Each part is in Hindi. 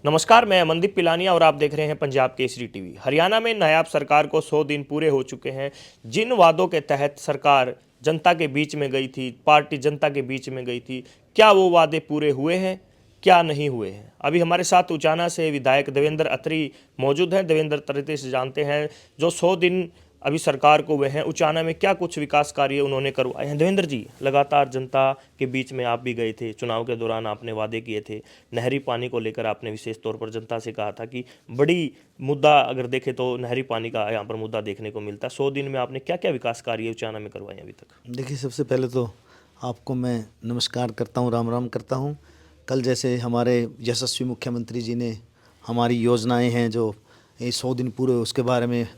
नमस्कार, मैं अमनदीप पिलानिया और आप देख रहे हैं पंजाब केसरी टीवी। हरियाणा में नायाब सरकार को 100 दिन पूरे हो चुके हैं। जिन वादों के तहत सरकार जनता के बीच में गई थी, पार्टी जनता के बीच में गई थी, क्या वो वादे पूरे हुए हैं, क्या नहीं हुए हैं? अभी हमारे साथ उचाना से विधायक देवेंद्र अत्री मौजूद हैं। देवेंद्र अत्री से जानते हैं जो 100 दिन अभी सरकार को हुए हैं, उचाना में क्या कुछ विकास कार्य उन्होंने करवाए हैं। देवेंद्र जी, लगातार जनता के बीच में आप भी गए थे, चुनाव के दौरान आपने वादे किए थे, नहरी पानी को लेकर आपने विशेष तौर पर जनता से कहा था कि बड़ी मुद्दा अगर देखें तो नहरी पानी का यहाँ पर मुद्दा देखने को मिलता है। 100 दिन में आपने क्या क्या विकास कार्य उचाना में करवाए अभी तक? देखिए, सबसे पहले तो आपको मैं नमस्कार करता हूँ, राम राम करता हूँ। कल जैसे हमारे यशस्वी मुख्यमंत्री जी ने हमारी योजनाएं हैं जो ये 100 दिन पूरे, उसके बारे में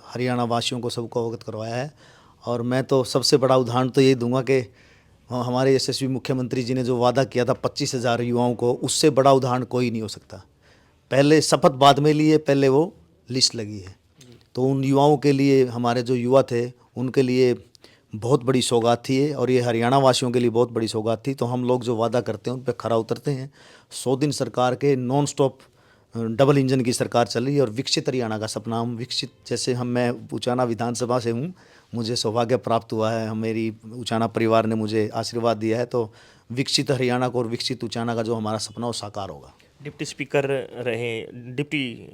हरियाणा वासियों को सबको अवगत करवाया है। और मैं तो सबसे बड़ा उदाहरण तो यही दूंगा कि हमारे यशस्वी मुख्यमंत्री जी ने जो वादा किया था 25,000 युवाओं को, उससे बड़ा उदाहरण कोई नहीं हो सकता। पहले शपथ बाद में लिए, पहले वो लिस्ट लगी है। तो उन युवाओं के लिए, हमारे जो युवा थे उनके लिए बहुत बड़ी सौगात थी ये, और ये हरियाणा वासियों के लिए बहुत बड़ी सौगात थी। तो हम लोग जो वादा करते हैं उन पर खरा उतरते हैं। 100 दिन सरकार के नॉन स्टॉप डबल इंजन की सरकार चल रही है और विकसित हरियाणा का सपना, हम विकसित, जैसे मैं उचाना विधानसभा से हूँ, मुझे सौभाग्य प्राप्त हुआ है, हम मेरी उचाना परिवार ने मुझे आशीर्वाद दिया है। तो विकसित हरियाणा को और विकसित उचाना का जो हमारा सपना वो साकार होगा। डिप्टी स्पीकर रहे, डिप्टी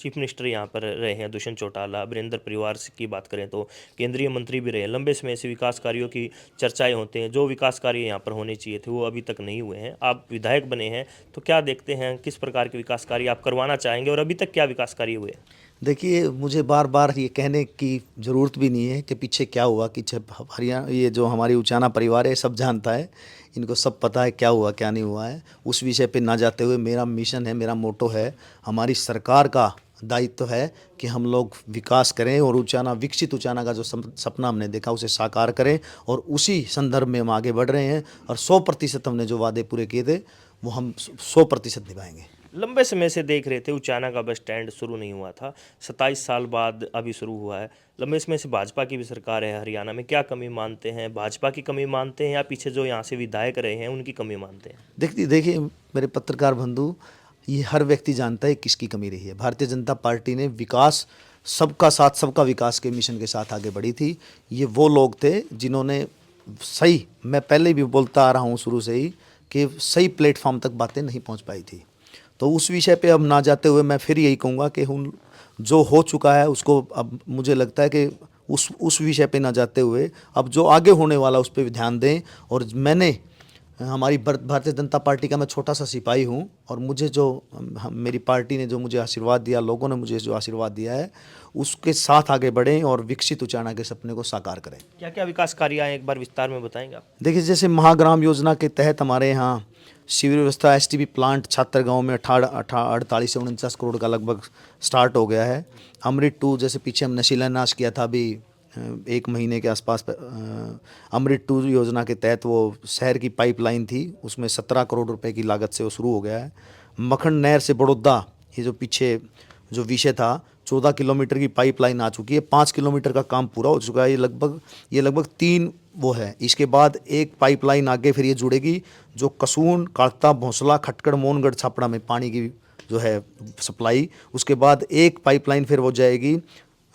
चीफ मिनिस्टर यहाँ पर रहे हैं दुष्यंत चौटाला। वीरेंद्र परिवार की बात करें तो केंद्रीय मंत्री भी रहे। लंबे समय से विकास कार्यों की चर्चाएं होते हैं, जो विकास कार्य यहाँ पर होने चाहिए थे वो अभी तक नहीं हुए हैं। आप विधायक बने हैं तो क्या देखते हैं, किस प्रकार के विकास कार्य आप करवाना चाहेंगे और अभी तक क्या विकास कार्य हुए? देखिए, मुझे बार बार ये कहने की ज़रूरत भी नहीं है कि पीछे क्या हुआ, कि जब हरियाणा, ये जो हमारी उचाना परिवार है सब जानता है, इनको सब पता है क्या हुआ क्या नहीं हुआ है। उस विषय पे ना जाते हुए मेरा मिशन है, मेरा मोटो है, हमारी सरकार का दायित्व है कि हम लोग विकास करें और उचाना, विकसित उचाना का जो सपना हमने देखा उसे साकार करें, और उसी संदर्भ में हम आगे बढ़ रहे हैं। और 100% हमने जो वादे पूरे किए थे वो हम 100% निभाएंगे। लंबे समय से देख रहे थे उचाना का बस स्टैंड शुरू नहीं हुआ था, 27 साल बाद अभी शुरू हुआ है। लंबे समय से भाजपा की भी सरकार है हरियाणा में, क्या कमी मानते हैं? भाजपा की कमी मानते हैं या पीछे जो यहाँ से विधायक रहे हैं उनकी कमी मानते हैं? देखिए मेरे पत्रकार बंधु, ये हर व्यक्ति जानता है किसकी कमी रही है। भारतीय जनता पार्टी ने विकास, सबका साथ सबका विकास के मिशन के साथ आगे बढ़ी थी। ये वो लोग थे जिन्होंने सही, मैं पहले भी बोलता आ रहा हूँ शुरू से ही, कि सही प्लेटफॉर्म तक बातें नहीं पहुँच पाई थी। तो उस विषय पे अब ना जाते हुए मैं फिर यही कहूँगा कि उन जो हो चुका है उसको, अब मुझे लगता है कि उस विषय पे ना जाते हुए अब जो आगे होने वाला उस पर भी ध्यान दें। और मैंने, हमारी भारतीय जनता पार्टी का मैं छोटा सा सिपाही हूँ, और मुझे जो मेरी पार्टी ने जो मुझे आशीर्वाद दिया, लोगों ने मुझे जो आशीर्वाद दिया है, उसके साथ आगे बढ़ें और विकसित उचाना के सपने को साकार करें। क्या क्या विकास कार्य आए, एक बार विस्तार में बताएंगे आप? देखिए, जैसे महाग्राम योजना के तहत हमारे यहाँ शिविर व्यवस्था एसटीपी प्लांट छात्र गांव में 48 से 49 करोड़ का लगभग स्टार्ट हो गया है। अमृत 2, जैसे पीछे हमने शिलान्यास किया था अभी 1 महीने के आसपास, अमृत 2 योजना के तहत वो शहर की पाइपलाइन थी, उसमें 17 करोड़ रुपए की लागत से वो शुरू हो गया है। मखन नहर से बड़ौदा, ये जो पीछे जो विषय था, 14 किलोमीटर की पाइपलाइन आ चुकी है, 5 किलोमीटर का काम पूरा हो चुका है। ये लगभग 3 वो है। इसके बाद एक पाइपलाइन आगे फिर ये जुड़ेगी, जो कसून, काड़ता, भोंसला, खटकड़, मोहनगढ़, छापड़ा में पानी की जो है सप्लाई। उसके बाद एक पाइपलाइन फिर वो जाएगी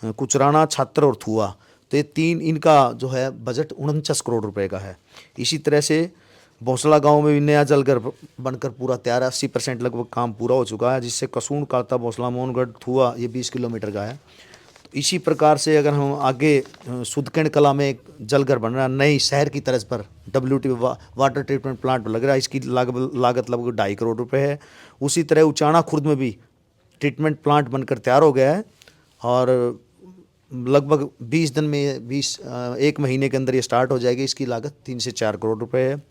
कुचराना, छात्र और थुआ। तो ये 3, इनका जो है बजट 49 करोड़ रुपए का है। इसी तरह से भोंसला गांव में भी नया जलघर बनकर पूरा तैयार है, 80% लगभग काम पूरा हो चुका है, जिससे कसून, काड़ता, भोंसला, मोहनगढ़, थुआ ये 20 किलोमीटर का है। तो इसी प्रकार से अगर हम आगे, सुदकेंड कला में एक जलघर बन रहा है नई शहर की तर्ज पर, WT वाटर ट्रीटमेंट प्लांट लग रहा है, इसकी लागत लगभग 2.5 करोड़ रुपए है। उसी तरह उचाना खुर्द में भी ट्रीटमेंट प्लांट बनकर तैयार हो गया है, और लगभग 1 महीने के अंदर ये स्टार्ट हो जाएगी। इसकी लागत 3 से 4 करोड़ रुपए है।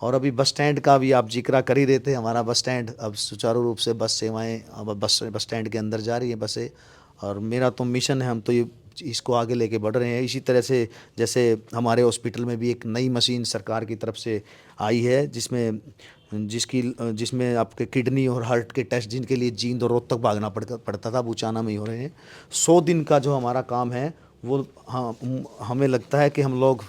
और अभी बस स्टैंड का भी आप जिक्र कर ही रहे थे, हमारा बस स्टैंड अब सुचारू रूप से बस सेवाएं अब बस स्टैंड के अंदर जा रही है बसें, और मेरा तो मिशन है, हम तो ये इसको आगे लेके बढ़ रहे हैं। इसी तरह से जैसे हमारे हॉस्पिटल में भी एक नई मशीन सरकार की तरफ से आई है, जिसमें आपके किडनी और हार्ट के टेस्ट, जिनके लिए जींद और रोहतक भागना पड़ता था, बुचाना में ही हो रहे हैं। 100 दिन का जो हमारा काम है वो, हाँ, हमें लगता है कि हम लोग,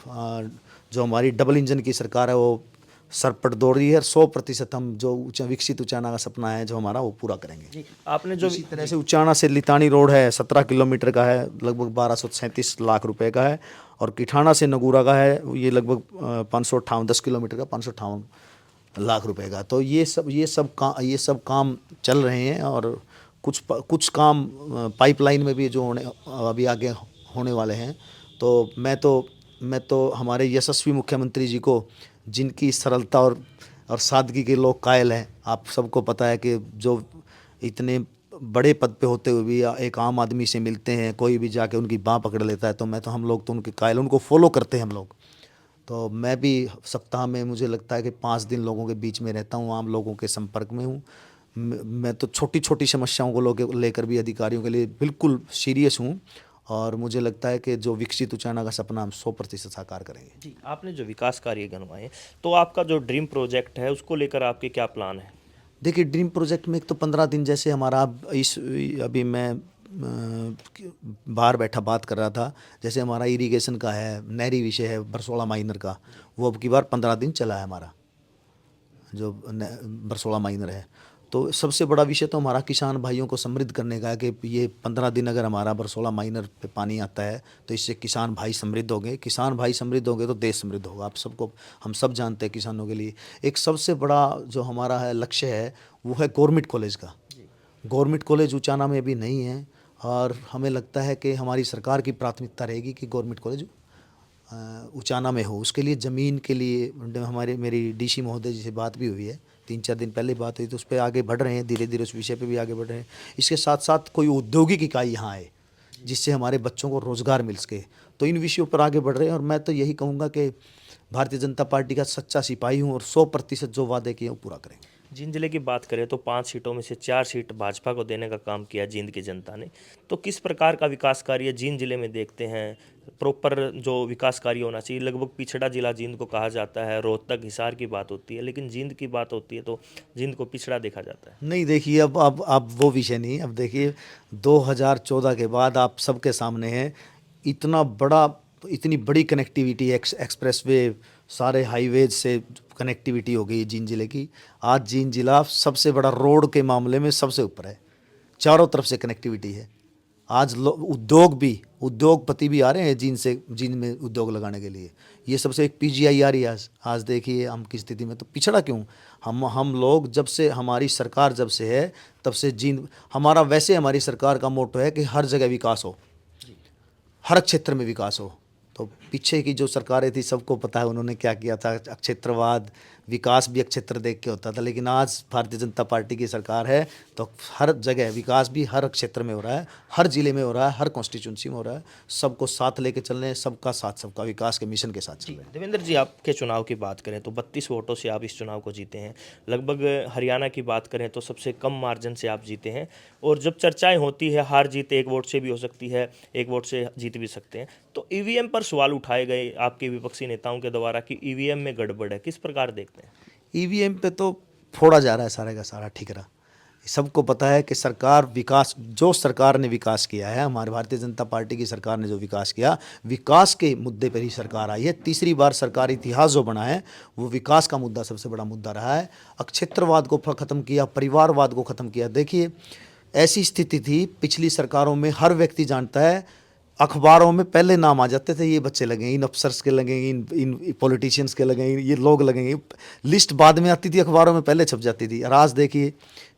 जो हमारी डबल इंजन की सरकार है वो सरपट दौड़ रही है। 100% हम जो विकसित उचाना का सपना है जो हमारा, वो पूरा करेंगे। जी, आपने जो इसी तरह से उचाना से लितानी रोड है, 17 किलोमीटर का है, लगभग 1237 लाख रुपए का है। और किठाना से नगूरा का है, ये लगभग 558 10 किलोमीटर का 558 लाख रुपए का। तो ये सब काम चल रहे हैं। और कुछ काम पाइपलाइन में भी जो अभी आगे होने वाले हैं। तो मैं तो हमारे यशस्वी मुख्यमंत्री जी को, जिनकी सरलता और सादगी के लोग कायल हैं। आप सबको पता है कि जो इतने बड़े पद पे होते हुए भी एक आम आदमी से मिलते हैं, कोई भी जाके उनकी बाँह पकड़ लेता है, तो हम लोग तो उनके कायल, उनको फॉलो करते हैं हम लोग। तो मैं भी सप्ताह में मुझे लगता है कि 5 दिन लोगों के बीच में रहता हूँ, आम लोगों के संपर्क में हूँ। मैं तो छोटी छोटी समस्याओं को लेकर भी अधिकारियों के लिए बिल्कुल सीरियस हूँ। और मुझे लगता है कि जो विकसित उचाना का सपना हम 100% साकार करेंगे। जी, आपने जो विकास कार्य गिनवाए, तो आपका जो ड्रीम प्रोजेक्ट है उसको लेकर आपके क्या प्लान है? देखिए, ड्रीम प्रोजेक्ट में एक तो 15 दिन, जैसे हमारा अभी मैं बाहर बैठा बात कर रहा था, जैसे हमारा इरिगेशन का है, नहरी विषय है, बरसोला माइनर का, वो अब की बार 15 दिन चला है हमारा, जो बरसोला माइनर है। तो सबसे बड़ा विषय तो हमारा किसान भाइयों को समृद्ध करने का है कि ये 15 दिन अगर हमारा बरसोला माइनर पे पानी आता है तो इससे किसान भाई समृद्ध होंगे। किसान भाई समृद्ध होंगे तो देश समृद्ध होगा। आप सबको, हम सब जानते हैं किसानों के लिए एक सबसे बड़ा जो हमारा है लक्ष्य है, वो है गवर्नमेंट कॉलेज का। गवर्नमेंट कॉलेज उचाना में भी नहीं है, और हमें लगता है कि हमारी सरकार की प्राथमिकता रहेगी कि गवर्नमेंट कॉलेज उचाना में हो। उसके लिए ज़मीन के लिए मेरी डीसी महोदय जी से बात भी हुई है, 3-4 दिन पहले बात हुई, तो उस पर आगे बढ़ रहे हैं, धीरे धीरे उस विषय पे भी आगे बढ़ रहे हैं। इसके साथ साथ कोई औद्योगिक इकाई यहाँ आए जिससे हमारे बच्चों को रोज़गार मिल सके, तो इन विषयों पर आगे बढ़ रहे हैं। और मैं तो यही कहूँगा कि भारतीय जनता पार्टी का सच्चा सिपाही हूँ, और 100% जो वादे किए वो पूरा करेंगे। जींद जिले की बात करें तो 5 सीटों में से 4 सीट भाजपा को देने का काम किया जींद की जनता ने। तो किस प्रकार का विकास कार्य जींद जिले में देखते हैं? प्रॉपर जो विकास कार्य होना चाहिए, लगभग पिछड़ा जिला जींद को कहा जाता है, रोहतक हिसार की बात होती है, लेकिन जींद की बात होती है तो जींद को पिछड़ा देखा जाता है। नहीं, देखिए, अब वो विषय नहीं। अब देखिए, 2014 के बाद आप सबके सामने है, इतनी बड़ी कनेक्टिविटी, एक्सप्रेस वे, सारे हाईवेज से कनेक्टिविटी हो गई जींद जिले की। आज जींद जिला सबसे बड़ा रोड के मामले में सबसे ऊपर है, चारों तरफ से कनेक्टिविटी है। आज उद्योगपति भी आ रहे हैं जींद में उद्योग लगाने के लिए। ये सबसे एक पीजीआई आ रही है आज देखिए हम किस स्थिति में। तो पिछड़ा क्यों? हम लोग जब से, हमारी सरकार जब से है, तब से जींद हमारा, वैसे हमारी सरकार का मोटो है कि हर जगह विकास हो, हर क्षेत्र में विकास हो। तो पीछे की जो सरकारें थी, सबको पता है उन्होंने क्या किया था। क्षेत्रवाद, विकास भी क्षेत्र देख के होता था। लेकिन आज भारतीय जनता पार्टी की सरकार है, तो हर जगह विकास भी हर क्षेत्र में हो रहा है, हर जिले में हो रहा है, हर कॉन्स्टिट्यूंसी में हो रहा है। सबको साथ लेके चल रहे हैं, सबका साथ सबका विकास के मिशन के साथ चल रहे हैं। देवेंद्र जी, आपके चुनाव की बात करें तो 32 वोटों से आप इस चुनाव को जीते हैं। लगभग हरियाणा की बात करें तो सबसे कम मार्जिन से आप जीते हैं। और जब चर्चाएं होती है, हार जीत 1 वोट से भी हो सकती है, 1 वोट से जीत भी सकते हैं, तो ईवीएम पर सवाल उठाए गए आपके विपक्षी नेताओं के द्वारा कि ईवीएम में गड़बड़ है, किस प्रकार देखते हैं? ईवीएम पे तो फोड़ा जा रहा है सारे का सारा ठिकरा। सबको पता है कि सरकार ने विकास किया है, हमारे भारतीय जनता पार्टी की सरकार ने जो विकास किया, विकास के मुद्दे पर ही सरकार आई है। तीसरी बार सरकार इतिहास जो बना है, वो विकास का मुद्दा सबसे बड़ा मुद्दा रहा है। क्षेत्रवाद को ख़त्म किया, परिवारवाद को ख़त्म किया। देखिए, ऐसी स्थिति थी पिछली सरकारों में, हर व्यक्ति जानता है, अखबारों में पहले नाम आ जाते थे, ये बच्चे लगेंगे, इन अफसर्स के लगेंगे, इन पॉलिटिशियंस के लगेंगे, ये लोग लगेंगे। लिस्ट बाद में आती थी, अखबारों में पहले छप जाती थी। और आज देखिए,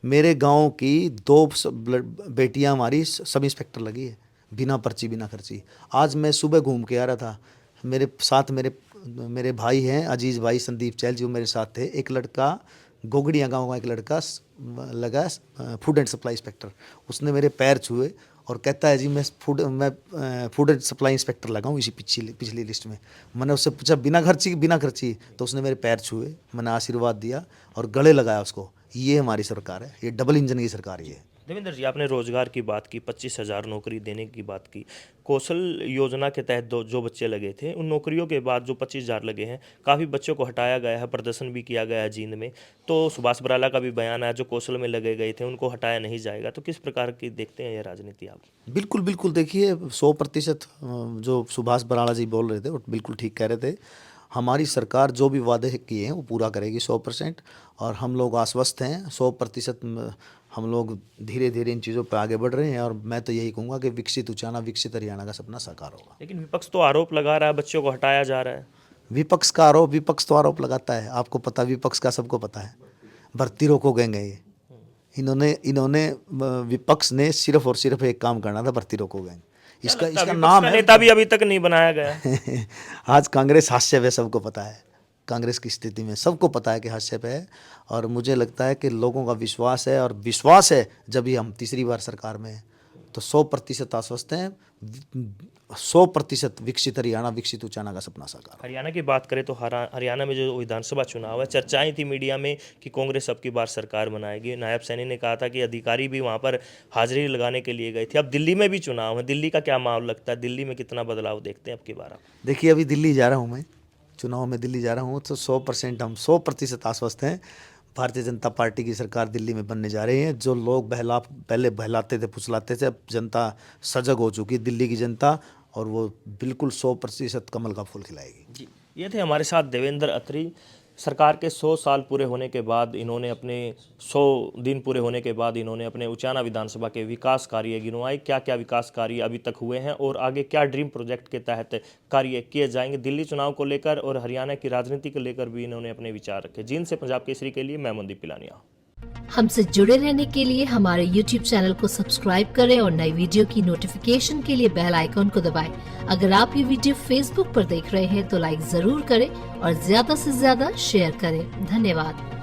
मेरे गांव की 2 बेटियां हमारी सब इंस्पेक्टर लगी है, बिना पर्ची बिना खर्ची। आज मैं सुबह घूम के आ रहा था, मेरे साथ मेरे भाई हैं, अजीज़ भाई संदीप चैल जी, वो मेरे साथ थे। एक लड़का गोगड़िया गाँव का, एक लड़का लगा फूड एंड सप्लाई इंस्पेक्टर। उसने मेरे पैर छुए और कहता है, जी मैं फूड एंड सप्लाई इंस्पेक्टर लगा हूँ इसी पिछली लिस्ट में। मैंने उससे पूछा, बिना खर्ची? तो उसने मेरे पैर छुए, मैंने आशीर्वाद दिया और गले लगाया उसको। ये हमारी सरकार है, ये डबल इंजन की सरकार ये है। देवेंद्र जी, आपने रोजगार की बात की, 25,000 नौकरी देने की बात की। कौशल योजना के तहत जो बच्चे लगे थे, उन नौकरियों के बाद जो 25,000 लगे हैं, काफ़ी बच्चों को हटाया गया है, प्रदर्शन भी किया गया है जींद में। तो सुभाष बराला का भी बयान है, जो कौशल में लगे गए थे उनको हटाया नहीं जाएगा। तो किस प्रकार की देखते हैं ये राजनीति आप? बिल्कुल बिल्कुल, देखिए 100% जो सुभाष बराला जी बोल रहे थे वो बिल्कुल ठीक कह रहे थे। हमारी सरकार जो भी वादे किए हैं वो पूरा करेगी 100%, और हम लोग आश्वस्त हैं 100%। हम लोग धीरे धीरे इन चीज़ों पर आगे बढ़ रहे हैं, और मैं तो यही कहूँगा कि विकसित उचाना, विकसित हरियाणा का सपना साकार होगा। लेकिन विपक्ष तो आरोप लगा रहा है बच्चों को हटाया जा रहा है। विपक्ष का आरोप, विपक्ष तो आरोप लगाता है, आपको पता, विपक्ष का सबको पता है। भर्ती रोको गएंगे ये, इन्होंने विपक्ष ने सिर्फ और सिर्फ एक काम करना था, भर्ती रोको गएंगे। इसका विपक्ष नाम का है नेता भी अभी तक नहीं बनाया गया। आज कांग्रेस हास्य पे, सबको पता है कांग्रेस की स्थिति में, सबको पता है कि हास्य पे है। और मुझे लगता है कि लोगों का विश्वास है, और विश्वास है जब भी हम तीसरी बार सरकार में हैं तो 100% आश्वस्त हैं, 100% विकसित हरियाणा, विकसित उचाना का सपना साकार। हरियाणा की बात करें तो हरियाणा में जो विधानसभा चुनाव है, चर्चाएं थी मीडिया में कि कांग्रेस अब की बार सरकार बनाएगी। नायब सैनी ने कहा था कि अधिकारी भी वहां पर हाजिरी लगाने के लिए गए थे। अब दिल्ली में भी चुनाव है, दिल्ली का क्या माहौल लगता है, दिल्ली में कितना बदलाव देखते हैं अब की बार आप? देखिए, अभी दिल्ली जा रहा हूँ मैं, चुनाव में दिल्ली जा रहा हूँ, तो 100% हम 100% आश्वस्त हैं। भारतीय जनता पार्टी की सरकार दिल्ली में बनने जा रही है। जो लोग पहले बहलाते थे, फुसलाते थे, अब जनता सजग हो चुकी है, दिल्ली की जनता, और वो बिल्कुल 100% कमल का फूल खिलाएगी। जी, ये थे हमारे साथ देवेंद्र अत्री। सरकार के 100 साल पूरे होने के बाद इन्होंने अपने 100 दिन पूरे होने के बाद इन्होंने अपने उचाना विधानसभा के विकास कार्य गिनवाए, क्या क्या विकास कार्य अभी तक हुए हैं और आगे क्या ड्रीम प्रोजेक्ट के तहत कार्य किए जाएंगे। दिल्ली चुनाव को लेकर और हरियाणा की राजनीति को लेकर भी इन्होंने अपने विचार रखे। जींद से पंजाब केसरी के लिए मैं मनदीप पिलानिया। हमसे जुड़े रहने के लिए हमारे YouTube चैनल को सब्सक्राइब करें और नई वीडियो की नोटिफिकेशन के लिए बेल आइकॉन को दबाएं। अगर आप ये वीडियो Facebook पर देख रहे हैं तो लाइक जरूर करें और ज्यादा से ज्यादा शेयर करें। धन्यवाद।